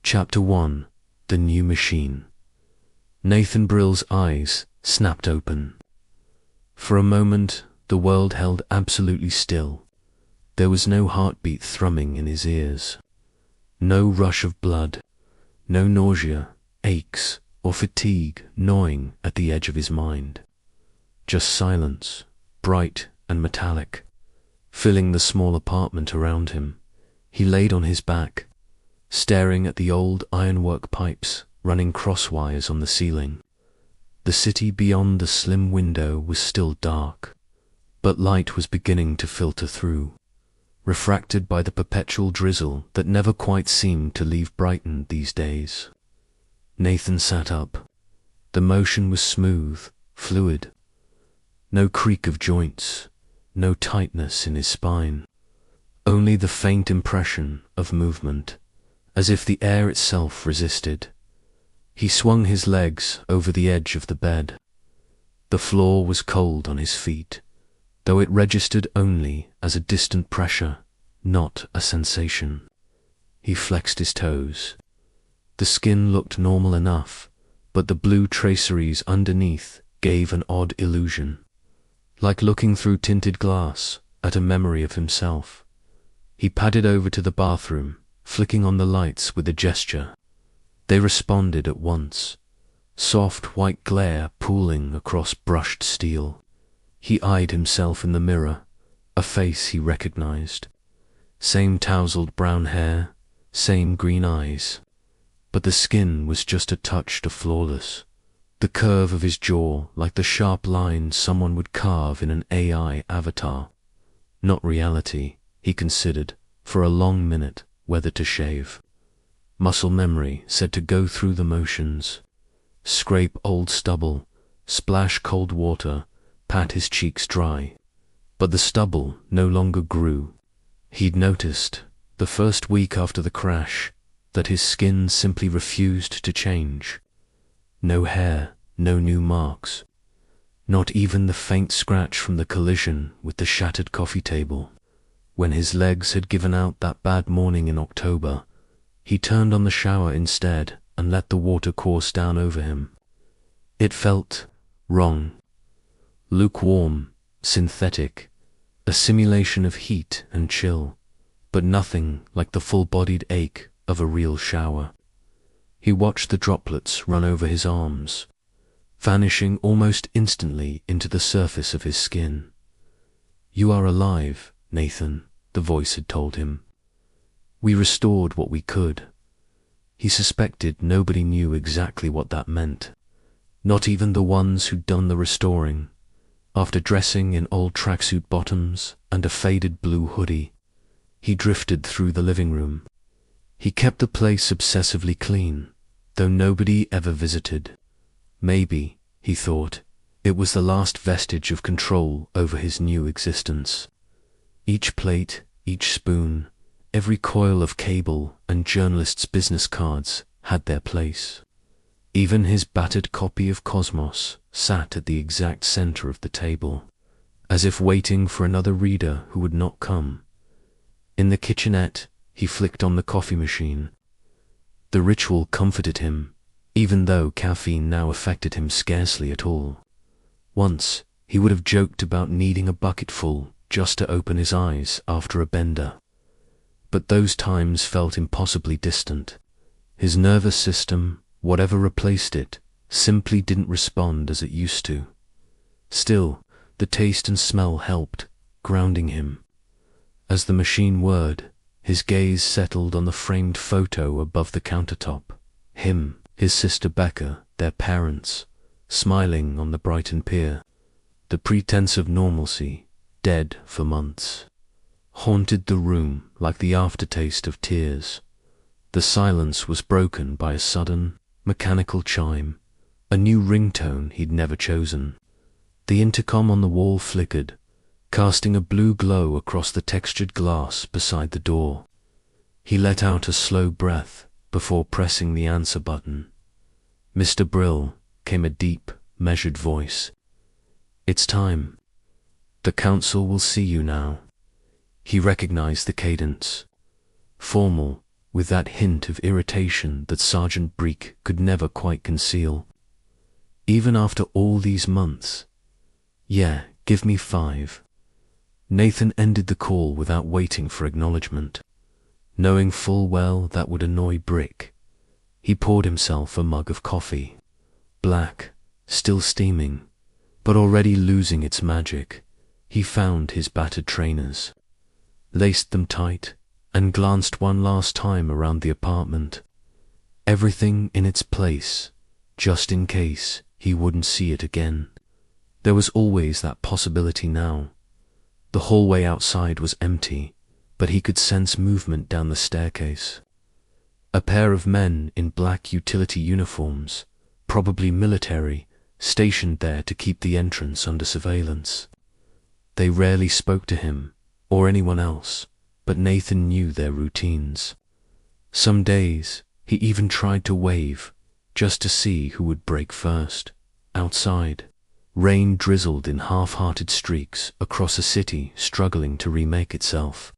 Chapter 1. The New Machine. Nathan Brill's eyes snapped open. For a moment, the world held absolutely still. There was no heartbeat thrumming in his ears. No rush of blood. No nausea, aches, or fatigue gnawing at the edge of his mind. Just silence, bright and metallic, filling the small apartment around him. He laid on his back, staring at the old ironwork pipes running crosswise on the ceiling. The city beyond the slim window was still dark, but light was beginning to filter through, refracted by the perpetual drizzle that never quite seemed to leave Brighton these days. Nathan sat up. The motion was smooth, fluid. No creak of joints, no tightness in his spine. Only the faint impression of movement, as if the air itself resisted. He swung his legs over the edge of the bed. The floor was cold on his feet, though it registered only as a distant pressure, not a sensation. He flexed his toes. The skin looked normal enough, but the blue traceries underneath gave an odd illusion, like looking through tinted glass at a memory of himself. He padded over to the bathroom, flicking on the lights with a gesture. They responded at once, soft white glare pooling across brushed steel. He eyed himself in the mirror, a face he recognized. Same tousled brown hair, same green eyes. But the skin was just a touch too flawless. The curve of his jaw like the sharp lines someone would carve in an AI avatar. Not reality, he considered, for a long minute, whether to shave. Muscle memory said to go through the motions. Scrape old stubble, splash cold water, pat his cheeks dry. But the stubble no longer grew. He'd noticed, the first week after the crash, that his skin simply refused to change. No hair, no new marks. Not even the faint scratch from the collision with the shattered coffee table. When his legs had given out that bad morning in October, he turned on the shower instead and let the water course down over him. It felt wrong. Lukewarm, synthetic, a simulation of heat and chill, but nothing like the full-bodied ache of a real shower. He watched the droplets run over his arms, vanishing almost instantly into the surface of his skin. "You are alive, Nathan," the voice had told him. "We restored what we could." He suspected nobody knew exactly what that meant, not even the ones who'd done the restoring. After dressing in old tracksuit bottoms and a faded blue hoodie, he drifted through the living room. He kept the place obsessively clean, though nobody ever visited. Maybe, he thought, it was the last vestige of control over his new existence. Each plate, each spoon, every coil of cable and journalists' business cards had their place. Even his battered copy of Cosmos sat at the exact center of the table, as if waiting for another reader who would not come. In the kitchenette, he flicked on the coffee machine. The ritual comforted him, even though caffeine now affected him scarcely at all. Once, he would have joked about needing a bucketful just to open his eyes after a bender. But those times felt impossibly distant. His nervous system, whatever replaced it, simply didn't respond as it used to. Still, the taste and smell helped, grounding him. As the machine whirred, his gaze settled on the framed photo above the countertop. Him, his sister Becca, their parents, smiling on the Brighton pier. The pretense of normalcy, dead for months, haunted the room like the aftertaste of tears. The silence was broken by a sudden, mechanical chime, a new ringtone he'd never chosen. The intercom on the wall flickered, casting a blue glow across the textured glass beside the door. He let out a slow breath before pressing the answer button. "Mr. Brill," came a deep, measured voice. "It's time. The council will see you now." He recognized the cadence. Formal, with that hint of irritation that Sergeant Breek could never quite conceal. Even after all these months. Yeah, give me 5. Nathan ended the call without waiting for acknowledgement. Knowing full well that would annoy Brick, he poured himself a mug of coffee. Black, still steaming, but already losing its magic. He found his battered trainers, laced them tight, and glanced one last time around the apartment. Everything in its place, just in case he wouldn't see it again. There was always that possibility now. The hallway outside was empty, but he could sense movement down the staircase. A pair of men in black utility uniforms, probably military, stationed there to keep the entrance under surveillance. They rarely spoke to him, or anyone else, but Nathan knew their routines. Some days, he even tried to wave, just to see who would break first. Outside, rain drizzled in half-hearted streaks across a city struggling to remake itself.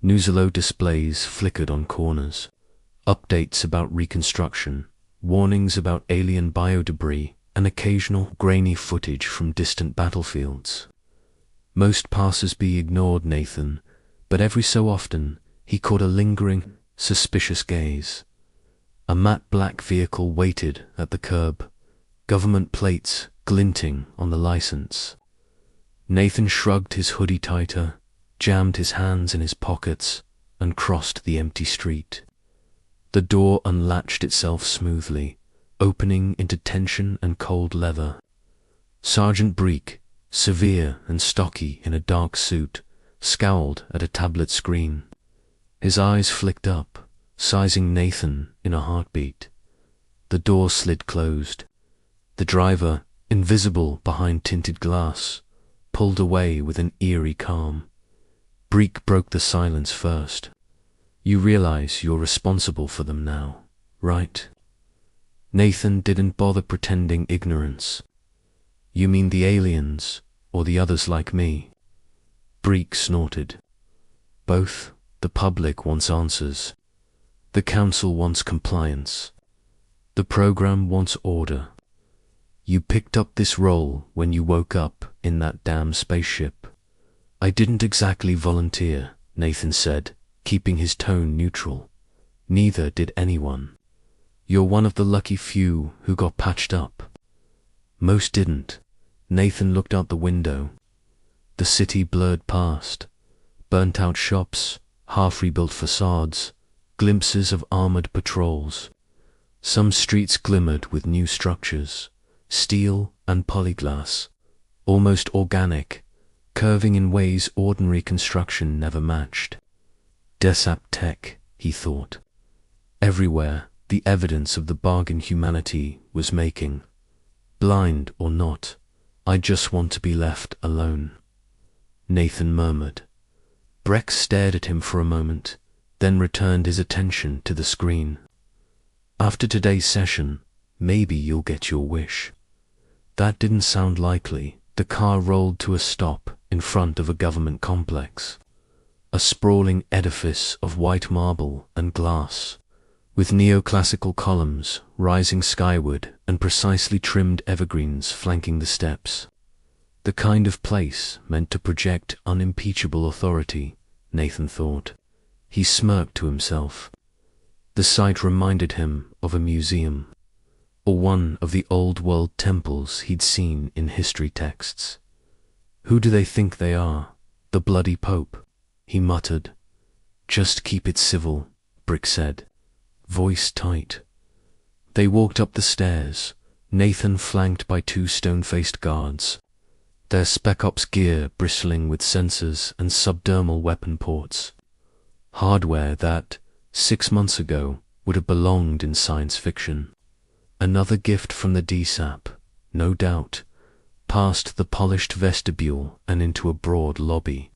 Newsalo displays flickered on corners, updates about reconstruction, warnings about alien biodebris, and occasional grainy footage from distant battlefields. Most passers-by ignored Nathan, but every so often he caught a lingering, suspicious gaze. A matte black vehicle waited at the curb, government plates glinting on the license. Nathan shrugged his hoodie tighter, jammed his hands in his pockets, and crossed the empty street. The door unlatched itself smoothly, opening into tension and cold leather. Sergeant Breek, severe and stocky in a dark suit, scowled at a tablet screen. His eyes flicked up, sizing Nathan in a heartbeat. The door slid closed. The driver, invisible behind tinted glass, pulled away with an eerie calm. Breek broke the silence first. You realize you're responsible for them now, right? Nathan didn't bother pretending ignorance. You mean the aliens, or the others like me? Breek snorted. Both. The public wants answers. The council wants compliance. The program wants order. You picked up this role when you woke up in that damn spaceship. I didn't exactly volunteer, Nathan said, keeping his tone neutral. Neither did anyone. You're one of the lucky few who got patched up. Most didn't. Nathan looked out the window. The city blurred past. Burnt-out shops, half-rebuilt facades, glimpses of armored patrols. Some streets glimmered with new structures, steel and polyglass, almost organic, curving in ways ordinary construction never matched. Desap tech, he thought. Everywhere, the evidence of the bargain humanity was making. Blind or not, I just want to be left alone. Nathan murmured. Breck stared at him for a moment, then returned his attention to the screen. After today's session, maybe you'll get your wish. That didn't sound likely. The car rolled to a stop in front of a government complex. A sprawling edifice of white marble and glass, with neoclassical columns rising skyward and precisely trimmed evergreens flanking the steps. The kind of place meant to project unimpeachable authority, Nathan thought. He smirked to himself. The sight reminded him of a museum, or one of the old-world temples he'd seen in history texts. Who do they think they are? The bloody Pope, he muttered. Just keep it civil, Brick said, voice tight. They walked up the stairs, Nathan flanked by 2 stone-faced guards, their Spec Ops gear bristling with sensors and subdermal weapon ports. Hardware that, 6 months ago, would have belonged in science fiction. Another gift from the DSAP, no doubt, past the polished vestibule and into a broad lobby.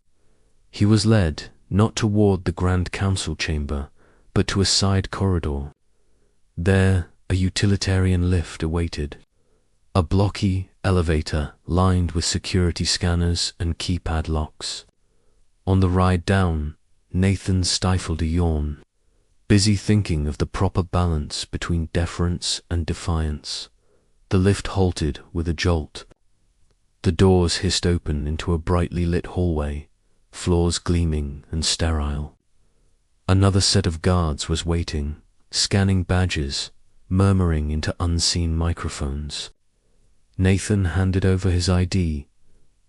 He was led, not toward the Grand Council chamber, but to a side corridor. There, a utilitarian lift awaited. A blocky elevator lined with security scanners and keypad locks. On the ride down, Nathan stifled a yawn. busy thinking of the proper balance between deference and defiance. The lift halted with a jolt. The doors hissed open into a brightly lit hallway, floors gleaming and sterile. Another set of guards was waiting, scanning badges, murmuring into unseen microphones. Nathan handed over his ID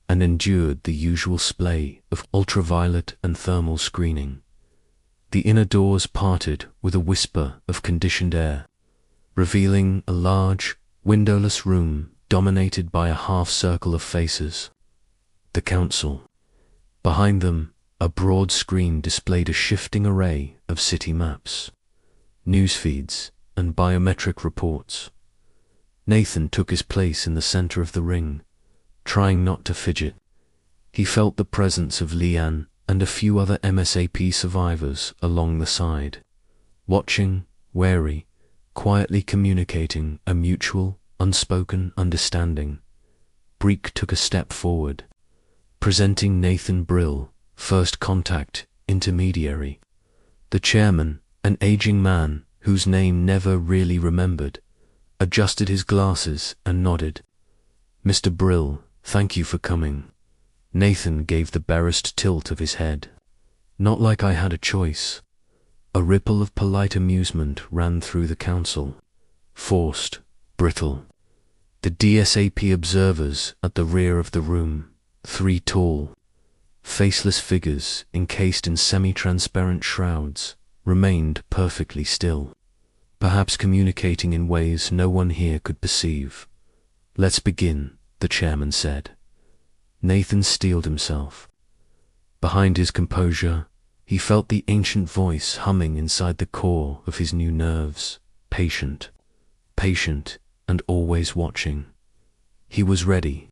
and endured the usual splay of ultraviolet and thermal screening. The inner doors parted with a whisper of conditioned air, revealing a large, windowless room dominated by a half-circle of faces. The council. Behind them, a broad screen displayed a shifting array of city maps, news feeds, and biometric reports. Nathan took his place in the center of the ring, trying not to fidget. He felt the presence of Leanne and a few other MSAP survivors along the side, watching, wary, quietly communicating a mutual, unspoken understanding. Breek took a step forward, presenting Nathan Brill, first contact intermediary. The chairman, an aging man whose name never really remembered, adjusted his glasses and nodded. "Mr. Brill, thank you for coming." Nathan gave the barest tilt of his head. "Not like I had a choice." A ripple of polite amusement ran through the council. Forced, brittle. The DSAP observers at the rear of the room, 3 tall, faceless figures encased in semi-transparent shrouds, remained perfectly still, perhaps communicating in ways no one here could perceive. "Let's begin," the chairman said. Nathan steeled himself. Behind his composure, he felt the ancient voice humming inside the core of his new nerves, patient, and always watching. He was ready.